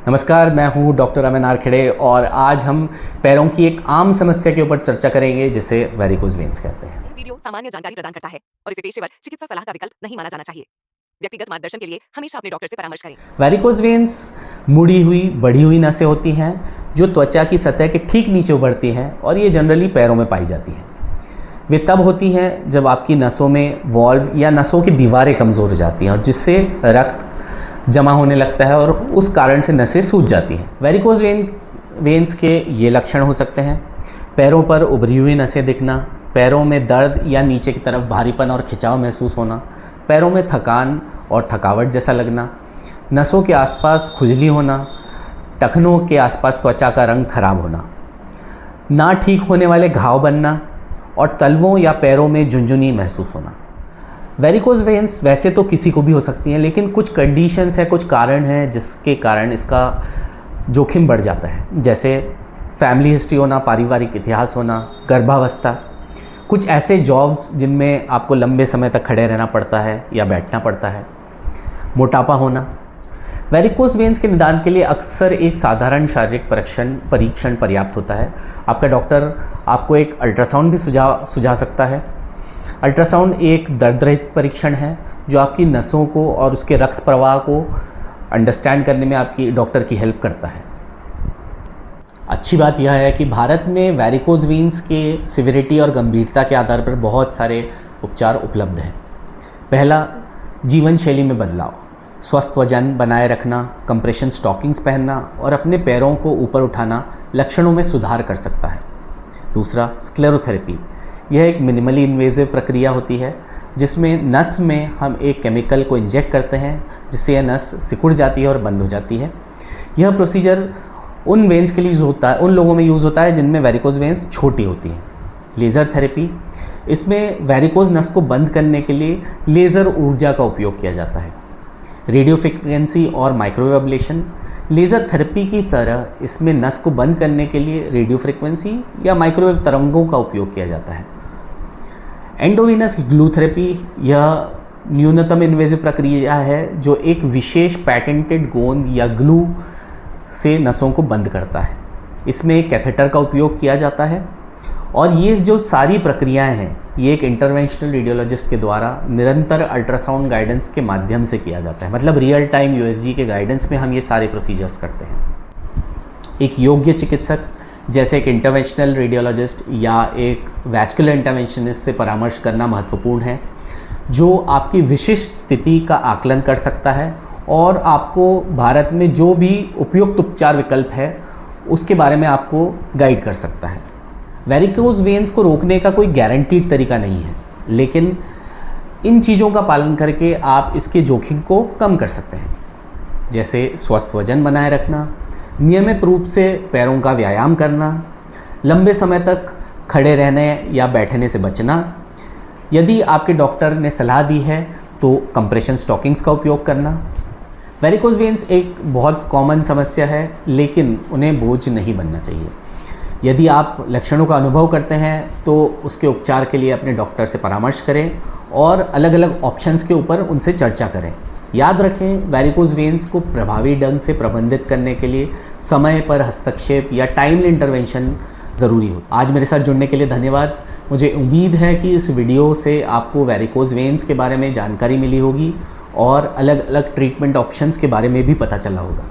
नमस्कार, मैं हूं डॉक्टर अमन आरखेड़े और आज हम पैरों की एक आम समस्या के ऊपर चर्चा करेंगे जिसे वेरिकोज वेन्स कहते हैं। यह वीडियो सामान्य जानकारी प्रदान करता है और इसे पेशेवर चिकित्सा सलाह का विकल्प नहीं माना जाना चाहिए। व्यक्तिगत मार्गदर्शन के लिए हमेशा अपने डॉक्टर से परामर्श करें। वेरिकोज वेन्स मुड़ी हुई, बढ़ी हुई नसें होती हैं जो त्वचा की सतह के ठीक नीचे उभरती हैं और ये जनरली पैरों में पाई जाती हैं। वे तब होती हैं जब आपकी नसों में वॉल्व या नसों की दीवारें कमज़ोर हो जाती हैं और जिससे रक्त जमा होने लगता है और उस कारण से नसें सूज जाती हैं। वेरिकोज वेन्स के ये लक्षण हो सकते हैं: पैरों पर उभरी हुई नसें दिखना, पैरों में दर्द या नीचे की तरफ भारीपन और खिंचाव महसूस होना, पैरों में थकान और थकावट जैसा लगना, नसों के आसपास खुजली होना, टखनों के आसपास त्वचा का रंग खराब होना, ना ठीक होने वाले घाव बनना और तलवों या पैरों में झुनझुनी महसूस होना। वेरिकोज वेन्स वैसे तो किसी को भी हो सकती हैं, लेकिन कुछ कंडीशंस हैं, कुछ कारण हैं जिसके कारण इसका जोखिम बढ़ जाता है, जैसे फैमिली हिस्ट्री होना, पारिवारिक इतिहास होना, गर्भावस्था, कुछ ऐसे जॉब्स जिनमें आपको लंबे समय तक खड़े रहना पड़ता है या बैठना पड़ता है, मोटापा होना। वेरिकोज वेन्स के निदान के लिए अक्सर एक साधारण शारीरिक परीक्षण पर्याप्त होता है। आपका डॉक्टर आपको एक अल्ट्रासाउंड भी सुझा सकता है। अल्ट्रासाउंड एक दर्द रहित परीक्षण है जो आपकी नसों को और उसके रक्त प्रवाह को अंडरस्टैंड करने में आपकी डॉक्टर की हेल्प करता है। अच्छी बात यह है कि भारत में वेरिकोज वेन्स के सिविरिटी और गंभीरता के आधार पर बहुत सारे उपचार उपलब्ध हैं। पहला, जीवन शैली में बदलाव, स्वस्थ वजन बनाए रखना, कंप्रेशन स्टॉकिंग्स पहनना और अपने पैरों को ऊपर उठाना लक्षणों में सुधार कर सकता है। दूसरा, स्क्लेरोथेरेपी। यह एक मिनिमली इन्वेजिव प्रक्रिया होती है जिसमें नस में हम एक केमिकल को इंजेक्ट करते हैं जिससे यह नस सिकुड़ जाती है और बंद हो जाती है। यह प्रोसीजर उन वेन्स के लिए यूज़ होता है, उन लोगों में यूज़ होता है जिनमें वेरिकोज वेन्स छोटी होती हैं। लेज़र थेरेपी, इसमें वेरिकोज नस को बंद करने के लिए लेज़र ऊर्जा का उपयोग किया जाता है। रेडियो फ्रिक्वेंसी और माइक्रोवेव एब्लेशन, लेज़र थेरेपी की तरह इसमें नस को बंद करने के लिए रेडियो फ्रिक्वेंसी या माइक्रोवेव तरंगों का उपयोग किया जाता है। एंडोवेनस ग्लू थेरेपी, यह न्यूनतम इन्वेजिव प्रक्रिया है जो एक विशेष पैटेंटेड गोंद या ग्लू से नसों को बंद करता है। इसमें एक कैथेटर का उपयोग किया जाता है और ये जो सारी प्रक्रियाएं हैं ये एक इंटरवेंशनल रेडियोलॉजिस्ट के द्वारा निरंतर अल्ट्रासाउंड गाइडेंस के माध्यम से किया जाता है। मतलब रियल टाइम यूएसजी के गाइडेंस में हम ये सारे प्रोसीजर्स करते हैं। एक योग्य चिकित्सक जैसे एक इंटरवेंशनल रेडियोलॉजिस्ट या एक वैस्कुलर इंटरवेंशनिस्ट से परामर्श करना महत्वपूर्ण है, जो आपकी विशिष्ट स्थिति का आकलन कर सकता है और आपको भारत में जो भी उपयुक्त उपचार विकल्प है उसके बारे में आपको गाइड कर सकता है। वेरिकोज वेन्स को रोकने का कोई गारंटीड तरीका नहीं है, लेकिन इन चीज़ों का पालन करके आप इसके जोखिम को कम कर सकते हैं, जैसे स्वस्थ वजन बनाए रखना, नियमित रूप से पैरों का व्यायाम करना, लंबे समय तक खड़े रहने या बैठने से बचना। यदि आपके डॉक्टर ने सलाह दी है तो कंप्रेशन स्टॉकिंग्स का उपयोग करना। वेरिकोज वेन्स एक बहुत कॉमन समस्या है, लेकिन उन्हें बोझ नहीं बनना चाहिए। यदि आप लक्षणों का अनुभव करते हैं तो उसके उपचार के लिए अपने डॉक्टर से परामर्श करें और अलग अलग ऑप्शंस के ऊपर उनसे चर्चा करें। याद रखें, वेरिकोज वेन्स को प्रभावी ढंग से प्रबंधित करने के लिए समय पर हस्तक्षेप या टाइमली इंटरवेंशन ज़रूरी हो। आज मेरे साथ जुड़ने के लिए धन्यवाद। मुझे उम्मीद है कि इस वीडियो से आपको वेरिकोज वेन्स के बारे में जानकारी मिली होगी और अलग अलग ट्रीटमेंट ऑप्शंस के बारे में भी पता चला होगा।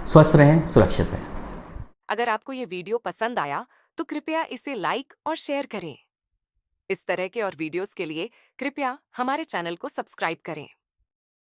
स्वस्थ रहें, सुरक्षित रहें। अगर आपको ये वीडियो पसंद आया तो कृपया इसे लाइक और शेयर करें। इस तरह के और वीडियोस के लिए कृपया हमारे चैनल को सब्सक्राइब करें।